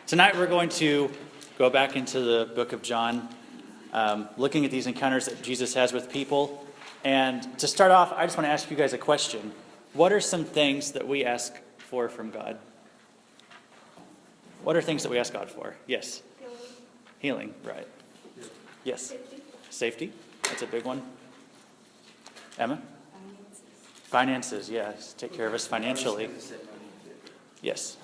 Tonight we're going to go back into the book of John, looking at these encounters that Jesus has with people. And to start off, I just want to ask you guys a question. What are some things that we ask for from God? What are things that we ask God for? Yes. Healing, right. Yes. Safety. That's a big one. Emma? Finances, yes. Take care of us financially. Yes.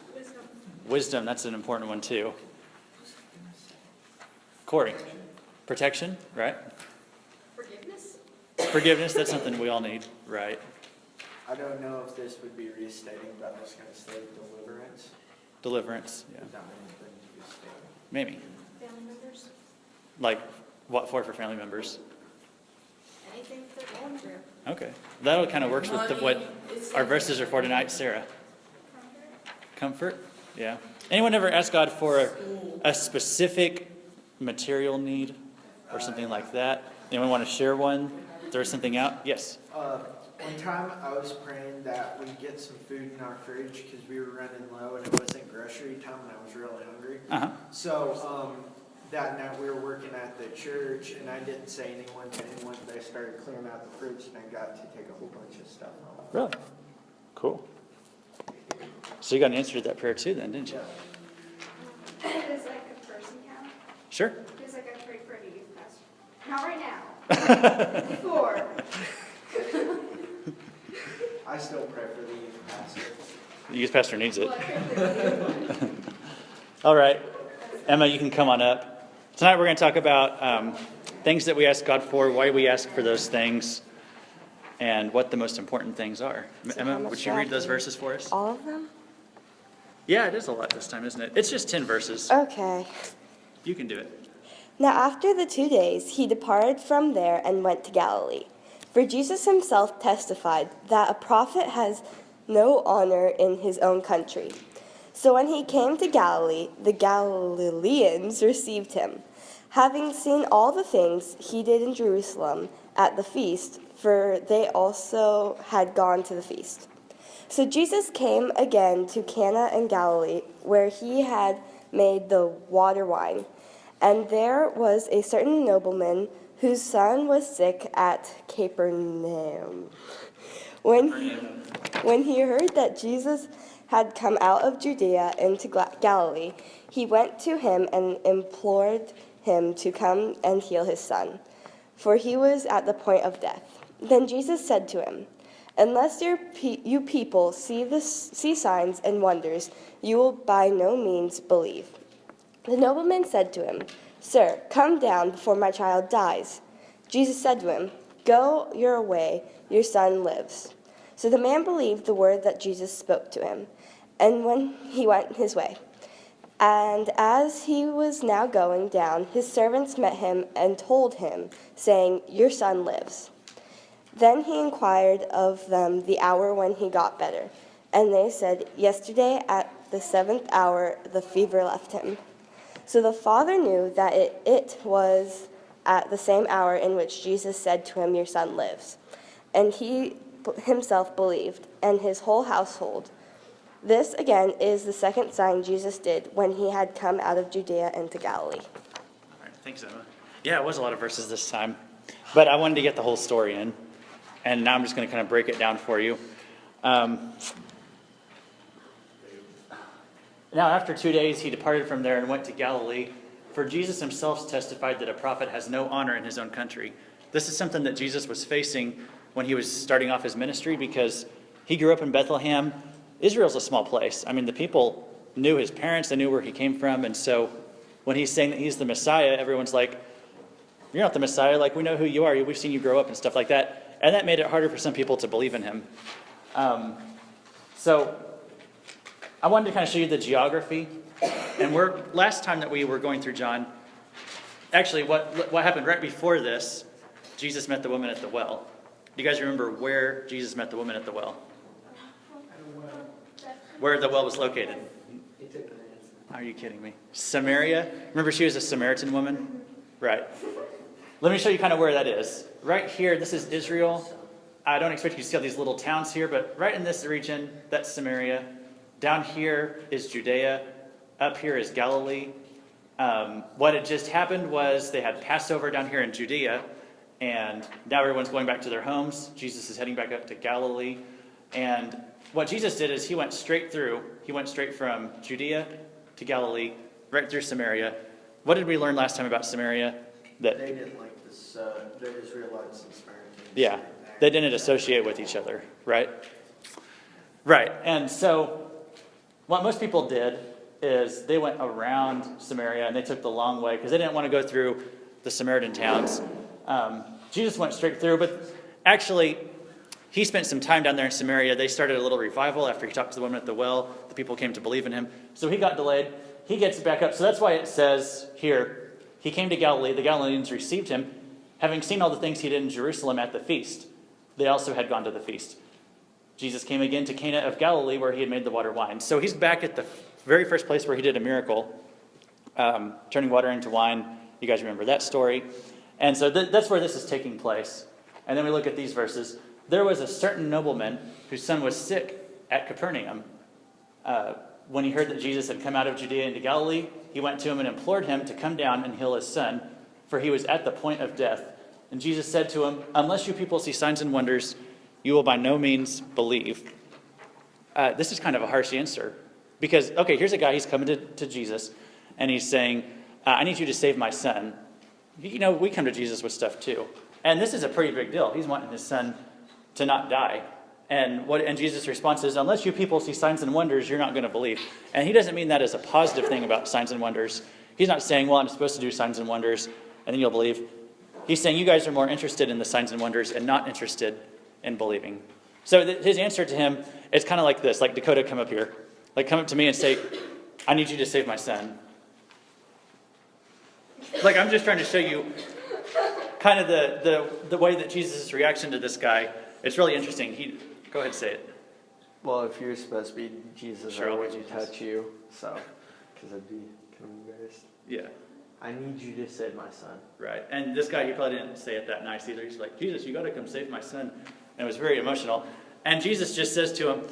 Wisdom, that's an important one too. Corey? Protection, right? Forgiveness, that's something we all need, right? I don't know if this would be restating, but I was going to say deliverance. Deliverance, yeah. Not anything restating. Maybe. Family members? Like, what for family members? Anything that they're going through. Okay. That kind of works with what our verses are for tonight, Sarah. Comfort? Yeah. Anyone ever ask God for a specific material need or something like that? Anyone want to share one? Throw something out? Yes. One time I was praying that we get some food in our fridge because we were running low and it wasn't grocery time and I was really hungry. Uh-huh. So that night we were working at the church and I didn't say anyone to anyone, but I started clearing out the fridge and I got to take a whole bunch of stuff home. Really? Cool. So you got an answer to that prayer too then, didn't you? Yeah. Does like a person count? Sure. Because like I prayed for a youth pastor. Not right now. Before. I still pray for the youth pastor. The youth pastor needs it. Well, I prayed for you. All right. Emma, you can come on up. Tonight we're going to talk about things that we ask God for, why we ask for those things, and what the most important things are. So Emma, would you read those verses for us? All of them? Yeah, it is a lot this time, isn't it? It's just 10 verses. Okay. You can do it. Now after the 2 days, he departed from there and went to Galilee. For Jesus himself testified that a prophet has no honor in his own country. So when he came to Galilee, the Galileans received him, having seen all the things he did in Jerusalem at the feast, for they also had gone to the feast. So Jesus came again to Cana in Galilee, where he had made the water wine. And there was a certain nobleman whose son was sick at Capernaum. When he heard that Jesus had come out of Judea into Galilee, he went to him and implored him to come and heal his son, for he was at the point of death. Then Jesus said to him, "Unless you people see signs and wonders, you will by no means believe." The nobleman said to him, "Sir, come down before my child dies." Jesus said to him, "Go your way, your son lives." So the man believed the word that Jesus spoke to him, and when he went his way. And as he was now going down, his servants met him and told him, saying, "Your son lives." Then he inquired of them the hour when he got better. And they said, "Yesterday at the 7th hour the fever left him." So the father knew that it was at the same hour in which Jesus said to him, "Your son lives." And he himself believed, and his whole household. This, again, is the second sign Jesus did when he had come out of Judea into Galilee. All right, thanks, Emma. Yeah, it was a lot of verses this time. But I wanted to get the whole story in. And now I'm just going to kind of break it down for you. Now, after 2 days, he departed from there and went to Galilee. For Jesus himself testified that a prophet has no honor in his own country. This is something that Jesus was facing when he was starting off his ministry, because he grew up in Bethlehem. Israel's a small place. I mean, the people knew his parents, they knew where he came from. And so when he's saying that he's the Messiah, everyone's like, "You're not the Messiah. Like, we know who you are. We've seen you grow up," and stuff like that. And that made it harder for some people to believe in him. So I wanted to kind of show you the geography. And last time that we were going through John, actually what happened right before this, Jesus met the woman at the well. Do you guys remember where Jesus met the woman at the well? Where the well was located? Are you kidding me? Samaria? Remember, she was a Samaritan woman? Right. Let me show you kind of where that is. Right here, this is Israel. I don't expect you to see all these little towns here, but right in this region, that's Samaria. Down here is Judea. Up here is Galilee. What had just happened was they had Passover down here in Judea, and now everyone's going back to their homes. Jesus is heading back up to Galilee. And what Jesus did is he went straight through. He went straight from Judea to Galilee, right through Samaria. What did we learn last time about Samaria? That They didn't like this, the Israelites and Samaritans. yeah, they didn't associate with each other, right? Right. And so what most people did is they went around Samaria and they took the long way because they didn't want to go through the Samaritan towns. Jesus went straight through, but actually he spent some time down there in Samaria. They started a little revival after he talked to the woman at the well. The people came to believe in him. So he got delayed. He gets back up. So that's why it says here, he came to Galilee. The Galileans received him, having seen all the things he did in Jerusalem at the feast. They also had gone to the feast. Jesus came again to Cana of Galilee where he had made the water wine. So he's back at the very first place where he did a miracle, turning water into wine. You guys remember that story. And so that's where this is taking place. And then we look at these verses. There was a certain nobleman whose son was sick at Capernaum. When he heard that Jesus had come out of Judea into Galilee, he went to him and implored him to come down and heal his son, for he was at the point of death. And Jesus said to him, "Unless you people see signs and wonders, you will by no means believe." This is kind of a harsh answer. Because, okay, here's a guy, he's coming to Jesus, and he's saying, I need you to save my son. You know, we come to Jesus with stuff too. And this is a pretty big deal. He's wanting his son to not die. And Jesus' response is, unless you people see signs and wonders, you're not going to believe. And he doesn't mean that as a positive thing about signs and wonders. He's not saying, well, I'm supposed to do signs and wonders, and then you'll believe. He's saying you guys are more interested in the signs and wonders and not interested in believing. So his answer to him is kind of like this, like Dakota, come up here. Like come up to me and say, I need you to save my son. Like I'm just trying to show you kind of the way that Jesus' reaction to this guy. It's really interesting. Go ahead and say it. Well, if you're supposed to be Jesus, Sure, I I'll be wouldn't Jesus. touch you, so, because I'd be kind of embarrassed. Yeah, I need you to save my son. right. And this guy, he probably didn't say it that nice either. He's like, Jesus, you got to come save my son. And it was very emotional. And Jesus just says to him,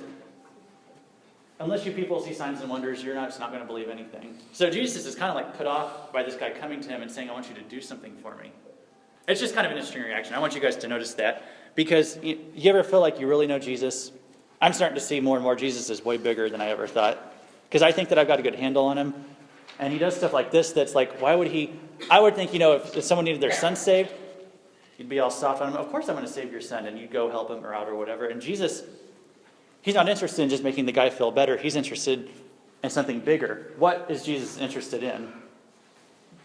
unless you people see signs and wonders, you're not going to believe anything. So Jesus is kind of like put off by this guy coming to him and saying, I want you to do something for me. It's just kind of an interesting reaction. I want you guys to notice that. Because you ever feel like you really know Jesus? I'm starting to see more and more Jesus is way bigger than I ever thought. Because I think that I've got a good handle on him. And he does stuff like this that's like, why would he? I would think, if someone needed their son saved, you'd be all soft on him. Of course I'm going to save your son. And you'd go help him or out or whatever. And Jesus, he's not interested in just making the guy feel better. He's interested in something bigger. What is Jesus interested in?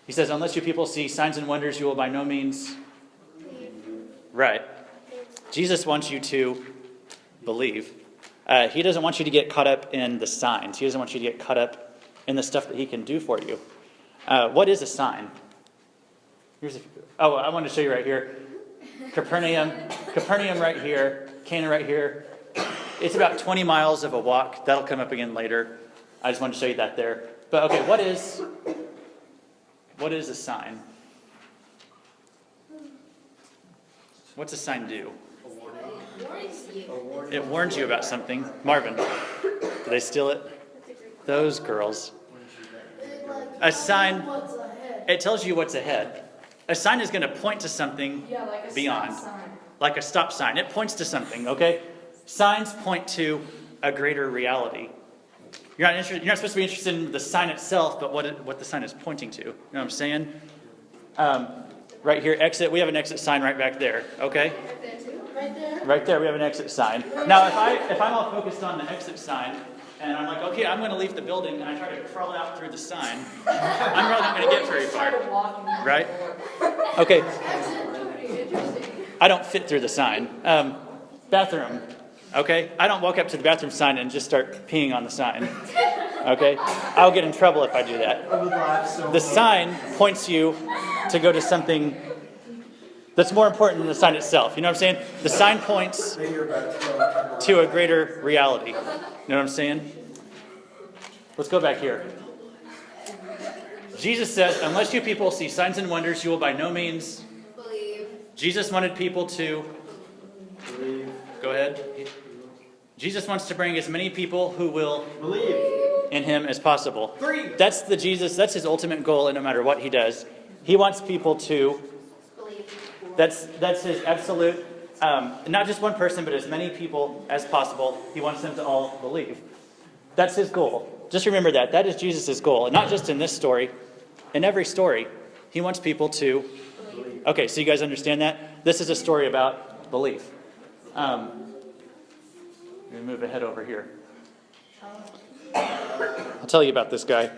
He says, unless you people see signs and wonders, you will by no means. Right. Jesus wants you to believe. He doesn't want you to get caught up in the signs. He doesn't want you to get caught up in the stuff that he can do for you. What is a sign? I want to show you right here. Capernaum right here. Cana right here. It's about 20 miles of a walk. That'll come up again later. I just wanted to show you that there. But okay, what is a sign? What's a sign do? It warns you about something. Marvin, did they steal it? Those girls. A sign, it tells you what's ahead. A sign is going to point to something beyond. Like a stop sign. It points to something, okay? Signs point to a greater reality. You're not supposed to be interested in the sign itself, but what the sign is pointing to. You know what I'm saying? Right here, exit. We have an exit sign right back there, okay? Right there, we have an exit sign. Now, if I'm all focused on the exit sign, and I'm like, okay, I'm going to leave the building, and I try to crawl out through the sign, I'm probably not going to get very far. Right? Okay. I don't fit through the sign. Bathroom. Okay? I don't walk up to the bathroom sign and just start peeing on the sign. Okay? I'll get in trouble if I do that. The sign points you to go to something that's more important than the sign itself. You know what I'm saying? The sign points to a greater reality. You know what I'm saying? Let's go back here. Jesus says, unless you people see signs and wonders, you will by no means believe. Jesus wanted people to believe. Go ahead. Jesus wants to bring as many people who will believe in him as possible. 3. That's his ultimate goal, and no matter what he does. He wants people to, that's his absolute, not just one person, but as many people as possible. He wants them to all believe. That's his goal. Just remember that. That is Jesus' goal. And not just in this story, in every story. He wants people to believe. Okay, so you guys understand that? This is a story about belief. I'm going to move ahead over here. I'll tell you about this guy.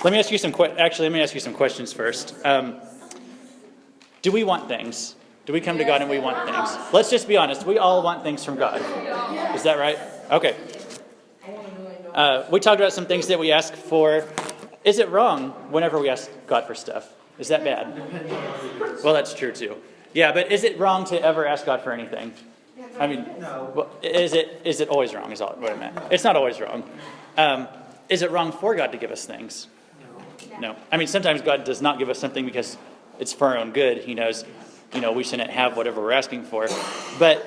Let me ask you some questions first. Do we want things? Do we come to God and we want things? Let's just be honest. We all want things from God. Is that right? Okay. We talked about some things that we ask for. Is it wrong whenever we ask God for stuff? Is that bad? Well, that's true too. Yeah, but is it wrong to ever ask God for anything? I mean, No. well, is it always wrong? Is all what I meant. It's not always wrong. Is it wrong for God to give us things? No. I mean, sometimes God does not give us something because it's for our own good. He knows, we shouldn't have whatever we're asking for. But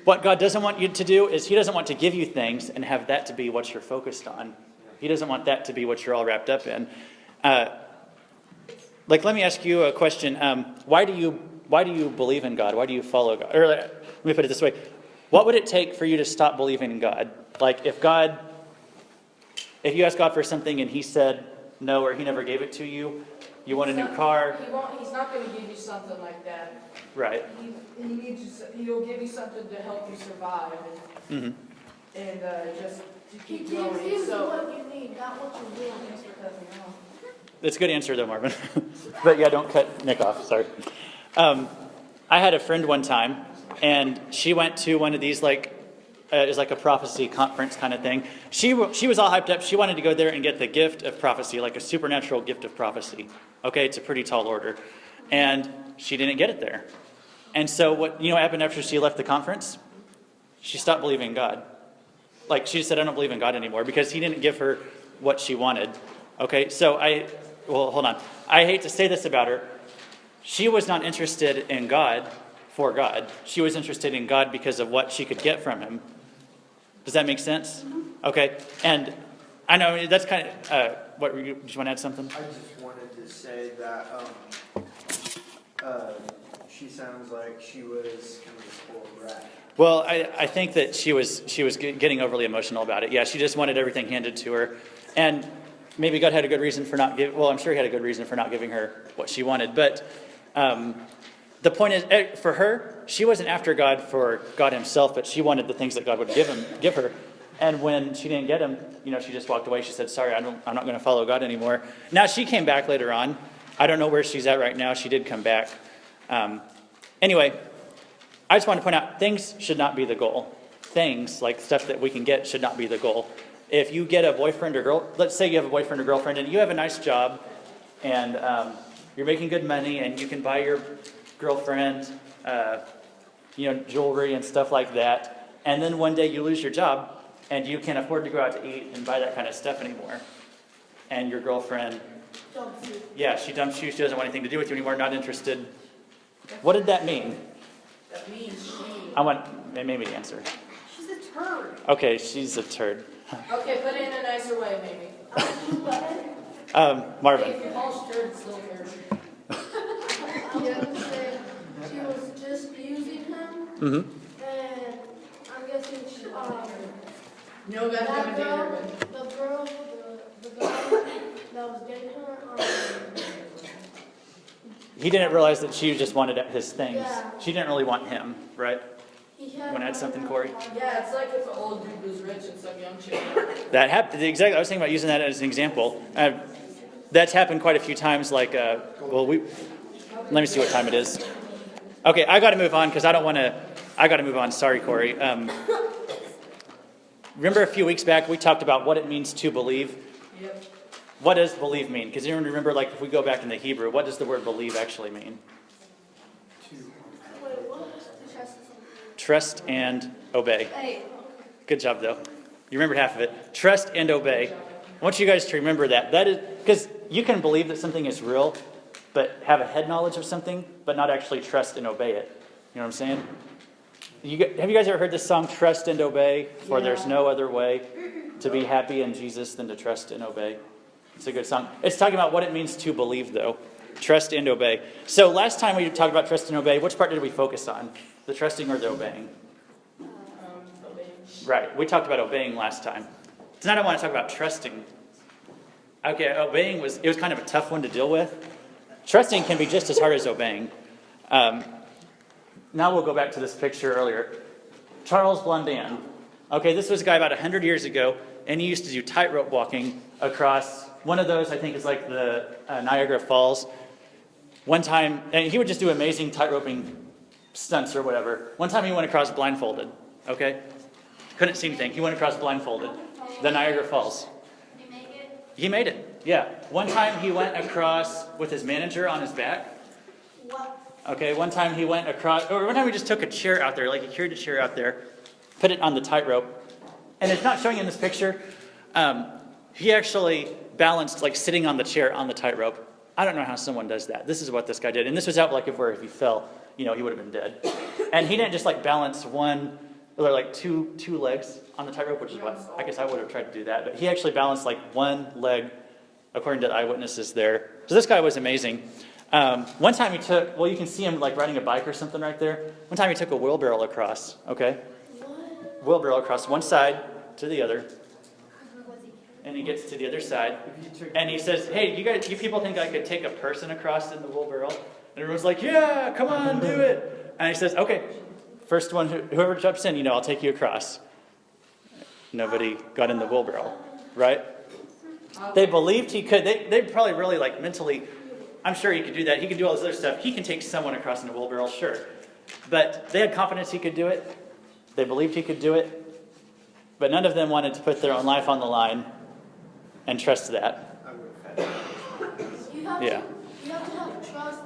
what God doesn't want you to do is He doesn't want to give you things and have that to be what you're focused on. He doesn't want that to be what you're all wrapped up in. Let me ask you a question. Why do you believe in God? Why do you follow God? Or let me put it this way. What would it take for you to stop believing in God? Like if you asked God for something and He said no, or He never gave it to you, you want a new car. He's not going to give you something like that. Right. He'll give you something to help you survive and just to He keep gives going. you So, what you need, not what you want. That's a good answer though, Marvin. But yeah, don't cut Nick off. Sorry. I had a friend one time, and she went to one of these it was like a prophecy conference kind of thing. She was all hyped up. She wanted to go there and get the gift of prophecy, like a supernatural gift of prophecy. Okay, it's a pretty tall order. And she didn't get it there. And so what happened after she left the conference? She stopped believing in God. She just said, I don't believe in God anymore because He didn't give her what she wanted. Okay, so hold on. I hate to say this about her. She was not interested in God for God. She was interested in God because of what she could get from Him. Does that make sense? Okay, and I know that's kind of, did you want to add something? I just wanted to say that she sounds like she was kind of a spoiled brat. Well, I think that she was getting overly emotional about it. Yeah, she just wanted everything handed to her. And maybe God had a good reason for not giving, well, I'm sure He had a good reason for not giving her what she wanted. But the point is, for her, she wasn't after God for God Himself, but she wanted the things that God would give her. And when she didn't get Him, she just walked away. She said, sorry, I'm not going to follow God anymore. Now, she came back later on. I don't know where she's at right now. She did come back. Anyway, I just want to point out, things should not be the goal. Things, like stuff that we can get, should not be the goal. If you get a boyfriend or girl, let's say you have a boyfriend or girlfriend, and you have a nice job, and you're making good money, and you can buy your girlfriend, jewelry and stuff like that, and then one day you lose your job, and you can't afford to go out to eat and buy that kind of stuff anymore. And your girlfriend, she dumps you, she doesn't want anything to do with you anymore, not interested. What did that mean? that means I want Mamie to answer. She's a turd. Okay, she's a turd. Okay, put it in a nicer way, maybe. Marvin. If you polish turd, it's still turd. I would say she was just using him, Mm-hmm. and I'm guessing she, You know, guys, that gonna do girl, your the girl, the guy that was dating her, He didn't realize that she just wanted his things. Yeah. She didn't really want him, right? he had. Want to add something, Corey? Yeah, it's like if an old dude was rich and some young chick. That happened. Exactly. I was thinking about using that as an example. That's happened quite a few times. Let me see what time it is. Okay, I got to move on because I got to move on. Sorry, Corey. Remember a few weeks back we talked about what it means to believe. Yep. What does believe mean? Because you remember, if we go back in the Hebrew, what does the word believe actually mean? Wait, what? Trust and obey. Hey. Good job, though. You remembered half of it. Trust and obey. I want you guys to remember that. That is because you can believe that something is real, but have a head knowledge of something, but not actually trust and obey it. You know what I'm saying? Have you guys ever heard this song, Trust and Obey? For there's no other way to be happy in Jesus than to trust and obey. It's a good song. It's talking about what it means to believe, though. Trust and obey. So last time we talked about trust and obey, which part did we focus on? The trusting or the obeying? Obeying. Right. We talked about obeying last time. Tonight I want to talk about trusting. Okay, obeying was kind of a tough one to deal with. Trusting can be just as hard as obeying. Now we'll go back to this picture earlier. Charles Blondin. Okay, this was a guy about 100 years ago, and he used to do tightrope walking across one of those, I think is like the Niagara Falls. One time, and he would just do amazing tightroping stunts or whatever. One time he went across blindfolded, okay? Couldn't see anything. He went across blindfolded. The Niagara Falls. Did you make it? He made it, yeah. One time he went across with his manager on his back. What? Okay, one time he went across, or one time he just took a chair out there, like he carried a chair out there, put it on the tightrope. And it's not showing in this picture. He actually balanced, like sitting on the chair on the tightrope. I don't know how someone does that. This is what this guy did. And this was out like if he fell, he would have been dead. And he didn't just like balance one, or like two legs on the tightrope, which is what, I guess I would have tried to do that. But he actually balanced like one leg, according to the eyewitnesses there. So this guy was amazing. One time he took, you can see him like riding a bike or something right there. One time he took a wheelbarrow across, okay? Wheelbarrow across one side to the other. And he gets to the other side. And he says, hey, you people think I could take a person across in the wheelbarrow? And everyone's like, yeah, come on, do it. And he says, okay, first one, whoever jumps in, I'll take you across. Nobody got in the wheelbarrow, right? They believed he could. They probably really like mentally, I'm sure he could do that. He could do all this other stuff. He can take someone across in a wheelbarrow, sure. But they had confidence he could do it. They believed he could do it. But none of them wanted to put their own life on the line and trust that. Yeah. You have to have trust.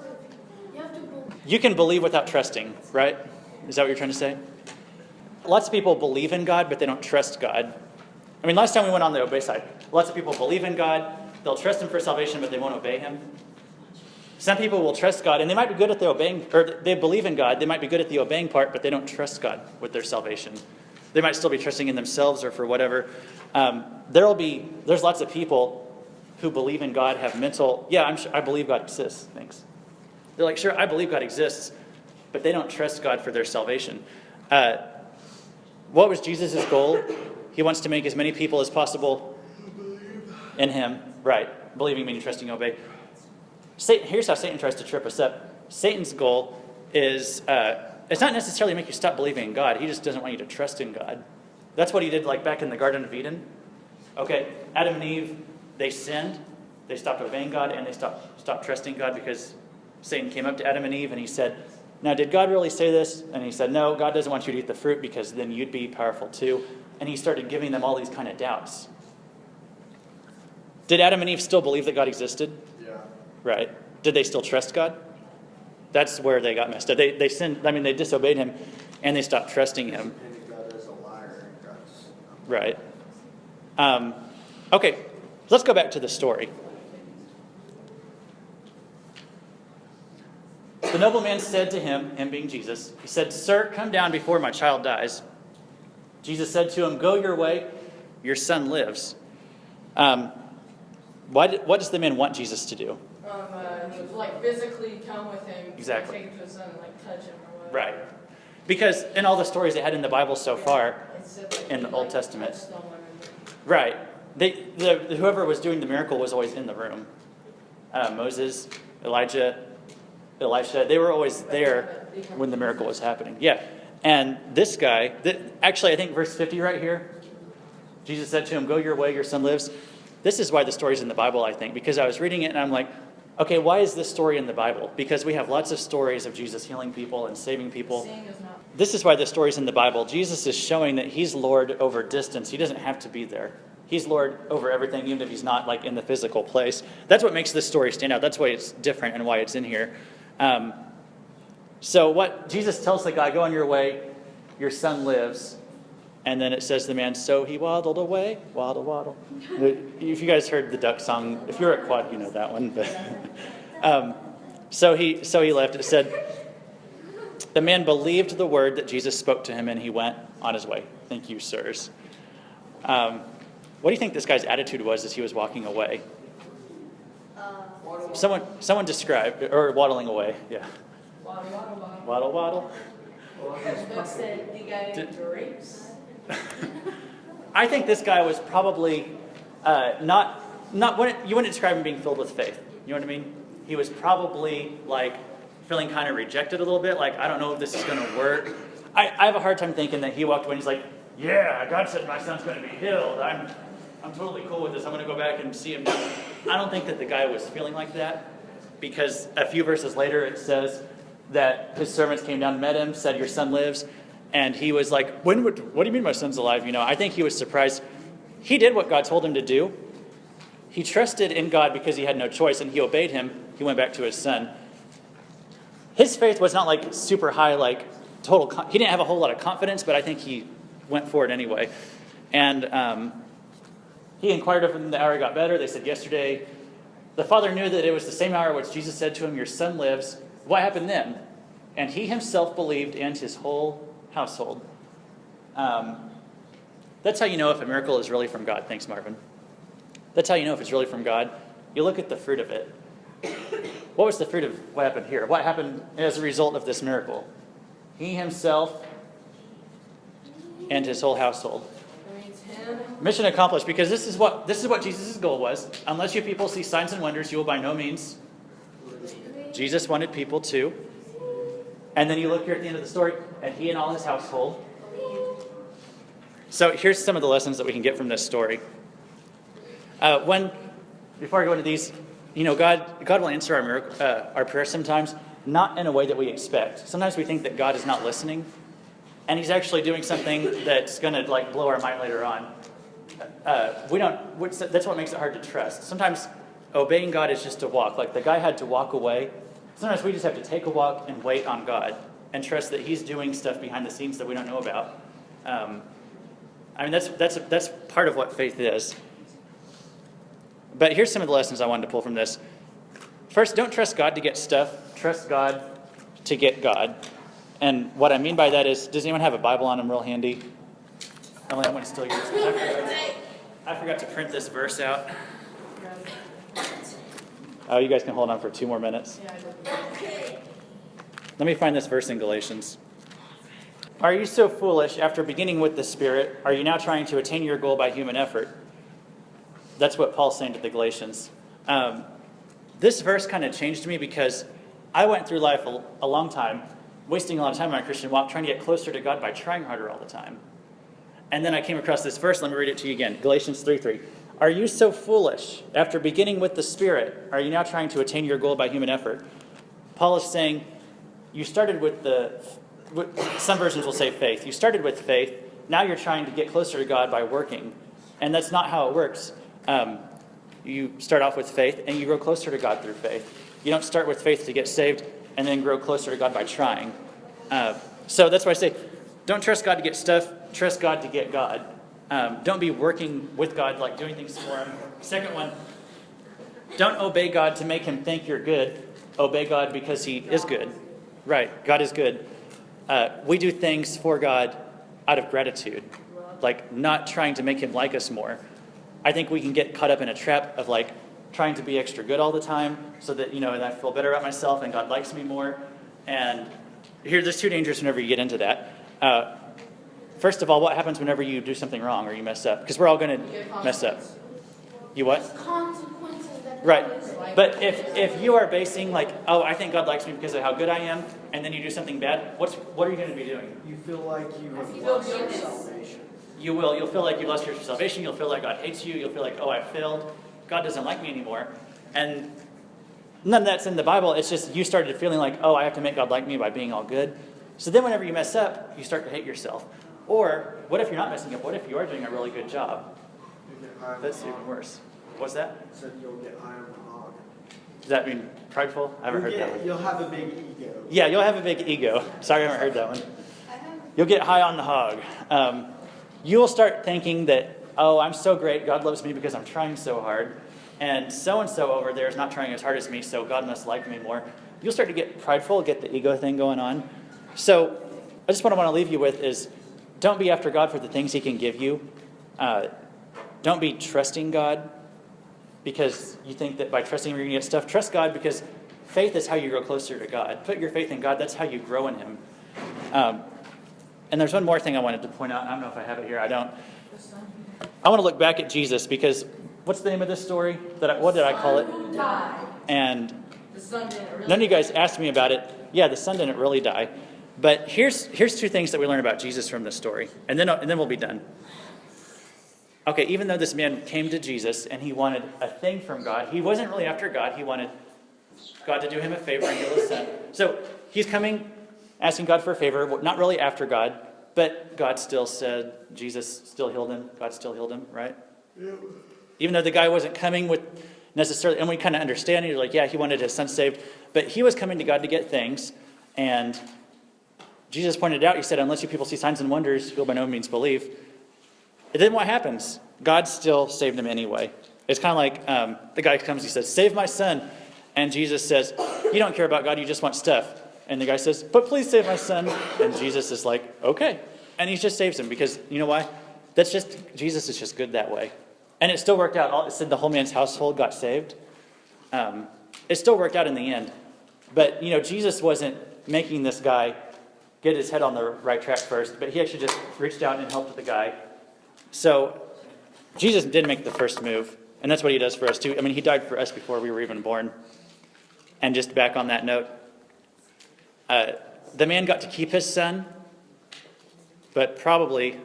You have to believe. You can believe without trusting, right? Is that what you're trying to say? Lots of people believe in God, but they don't trust God. I mean, last time we went on the obey side. Lots of people believe in God. They'll trust him for salvation, but they won't obey him. Some people will trust God, and they might be good at the obeying, or they believe in God. They might be good at the obeying part, but they don't trust God with their salvation. They might still be trusting in themselves or for whatever. There's lots of people who believe in God, have mental, I believe God exists, thanks. They're like, sure, I believe God exists, but they don't trust God for their salvation. What was Jesus' goal? He wants to make as many people as possible in him. Right. Believing meaning trusting, obey. Here's how Satan tries to trip us up. Satan's goal is, it's not necessarily to make you stop believing in God. He just doesn't want you to trust in God. That's what he did like back in the Garden of Eden. Okay, Adam and Eve, they sinned. They stopped obeying God and they stopped trusting God because Satan came up to Adam and Eve and he said, now did God really say this? And he said, no, God doesn't want you to eat the fruit because then you'd be powerful too. And he started giving them all these kind of doubts. Did Adam and Eve still believe that God existed? Yeah. Right. Did they still trust God? That's where they got messed up. They sinned, they disobeyed him, and they stopped trusting him. And God is a liar. Right. Okay, let's go back to the story. The nobleman said to him being Jesus, he said, sir, come down before my child dies. Jesus said to him, go your way, your son lives. What does the man want Jesus to do? Like physically come with him. Exactly. Take him to his son and like touch him or whatever. Right. Because in all the stories they had in the Bible so far, It said, like, in the he, Old like, Testament. touched someone and- Right. Whoever was doing the miracle was always in the room. Moses, Elijah, Elisha, they were always there when the miracle was happening. Yeah. And this guy, actually I think verse 50 right here, Jesus said to him, go your way, your son lives. This is why the story's in the Bible, I think, because I was reading it and I'm like, okay, why is this story in the Bible? Because we have lots of stories of Jesus healing people and saving people. Seeing is not. This is why the story's in the Bible. Jesus is showing that he's Lord over distance. He doesn't have to be there. He's Lord over everything, even if he's not like in the physical place. That's what makes this story stand out. That's why it's different and why it's in here. So what Jesus tells the guy, go on your way, your son lives. And then it says the man, so he waddled away, waddle, waddle. If you guys heard the duck song, if you're at Quad, you know that one. But so he left. It said, The man believed the word that Jesus spoke to him, and he went on his way. Thank you, sirs. What do you think this guy's attitude was as he was walking away? Someone described, or waddling away, yeah. Waddle, waddle, waddle. Waddle, waddle. Book said you got any grapes? I think this guy was probably not you wouldn't describe him being filled with faith. You know what I mean? He was probably like feeling kind of rejected a little bit, like, I don't know if this is going to work. I have a hard time thinking that he walked away and he's like, yeah, God said my son's going to be healed. I'm totally cool with this. I'm going to go back and see him now. I don't think that the guy was feeling like that, because a few verses later it says that his servants came down and met him, said, your son lives. And he was like, what do you mean my son's alive? You know, I think he was surprised. He did what God told him to do. He trusted in God because he had no choice, and he obeyed him. He went back to his son. His faith was not like super high, like total. He didn't have a whole lot of confidence, but I think he went for it anyway. And he inquired of them the hour he got better. They said, yesterday. The father knew that it was the same hour which Jesus said to him, your son lives. What happened then? And he himself believed, and his whole household. That's how you know if a miracle is really from God. Thanks, Marvin. That's how you know if it's really from God. You look at the fruit of it. What was the fruit of what happened here? What happened as a result of this miracle? He himself and his whole household. Mission accomplished, because this is what Jesus' goal was. Unless you people see signs and wonders, you will by no means. Jesus wanted people to. And then you look here at the end of the story, and he and all his household. So here's some of the lessons that we can get from this story. Before I go into these, you know, God will answer our prayers sometimes, not in a way that we expect. Sometimes we think that God is not listening, and he's actually doing something that's going to like blow our mind later on. That's what makes it hard to trust. Sometimes obeying God is just a walk. Like the guy had to walk away. Sometimes we just have to take a walk and wait on God and trust that he's doing stuff behind the scenes that we don't know about. That's part of what faith is. But here's some of the lessons I wanted to pull from this. First, don't trust God to get stuff. Trust God to get God. And what I mean by that is, does anyone have a Bible on them real handy? Emily, I'm going to steal yours. I forgot to print this verse out. Oh, you guys can hold on for 2 more minutes. Let me find this verse in Galatians. Are you so foolish, after beginning with the Spirit, are you now trying to attain your goal by human effort? That's what Paul's saying to the Galatians. This verse kind of changed me, because I went through life a long time, wasting a lot of time on my Christian walk, trying to get closer to God by trying harder all the time. And then I came across this verse. Let me read it to you again. Galatians 3:3. Are you so foolish? After beginning with the Spirit, are you now trying to attain your goal by human effort? Paul is saying, you started with some versions will say faith. You started with faith. Now you're trying to get closer to God by working. And that's not how it works. You start off with faith, and you grow closer to God through faith. You don't start with faith to get saved and then grow closer to God by trying. So that's why I say, don't trust God to get stuff. Trust God to get God. Don't be working with God, like doing things for him. Second one, don't obey God to make him think you're good. Obey God because he is good. Right, God is good. We do things for God out of gratitude, like not trying to make him like us more. I think we can get caught up in a trap of like trying to be extra good all the time so that, and I feel better about myself and God likes me more. And there's 2 dangers whenever you get into that. First of all, what happens whenever you do something wrong or you mess up? Because we're all going to mess up. You what? Consequences that Right. But if you are basing like, oh, I think God likes me because of how good I am, and then you do something bad, what are you going to be doing? You feel like you have You feel lost your guilty. salvation. You will. You'll feel like you lost your salvation. You'll feel like God hates you. You'll feel like, oh, I failed. God doesn't like me anymore. And none of that's in the Bible. It's just you started feeling like, oh, I have to make God like me by being all good. So then whenever you mess up, you start to hate yourself. Or what if you're not messing up? What if you are doing a really good job? You get high on That's the even hog. worse. What's that? Said you'll get high on the hog. Does that mean prideful? I haven't heard that one. You'll have a big ego. Yeah, you'll have a big ego. Sorry, I haven't heard that one. You'll get high on the hog. You'll start thinking that, oh, I'm so great. God loves me because I'm trying so hard. And so over there is not trying as hard as me, so God must like me more. You'll start to get prideful, get the ego thing going on. So I just what I want to leave you with is don't be after God for the things he can give you. Don't be trusting God because you think that by trusting him you're going to get stuff. Trust God because faith is how you grow closer to God. Put your faith in God. That's how you grow in him. And there's one more thing I wanted to point out. I don't know if I have it here. I don't. I want to look back at Jesus because what's the name of this story? What did I call it? And The son didn't really. none of you guys asked me about it. Yeah, the son didn't really die. But here's two things that we learn about Jesus from this story. And then we'll be done. Okay, even though this man came to Jesus and he wanted a thing from God, he wasn't really after God. He wanted God to do him a favor and heal his son. So he's coming, asking God for a favor, not really after God, but God still said, Jesus still healed him. God still healed him, right? Yeah. Even though the guy wasn't coming with necessarily, and we kind of understand, you're like, yeah, he wanted his son saved, but he was coming to God to get things, and Jesus pointed out, he said, unless you people see signs and wonders, you'll by no means believe. And then what happens? God still saved him anyway. It's kind of like the guy comes, he says, save my son. And Jesus says, you don't care about God, you just want stuff. And the guy says, but please save my son. And Jesus is like, okay. And he just saves him because, you know why? Jesus is just good that way. And it still worked out. It said the whole man's household got saved. It still worked out in the end. But, Jesus wasn't making this guy get his head on the right track first, but he actually just reached out and helped the guy. So Jesus did make the first move, and that's what he does for us too. I mean, he died for us before we were even born. And just back on that note, the man got to keep his son, but probably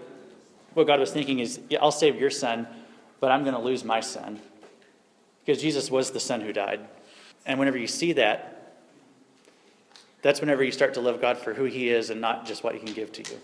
what God was thinking is, yeah, I'll save your son, but I'm going to lose my son. Because Jesus was the son who died. And whenever you see that, that's whenever you start to love God for who he is and not just what he can give to you.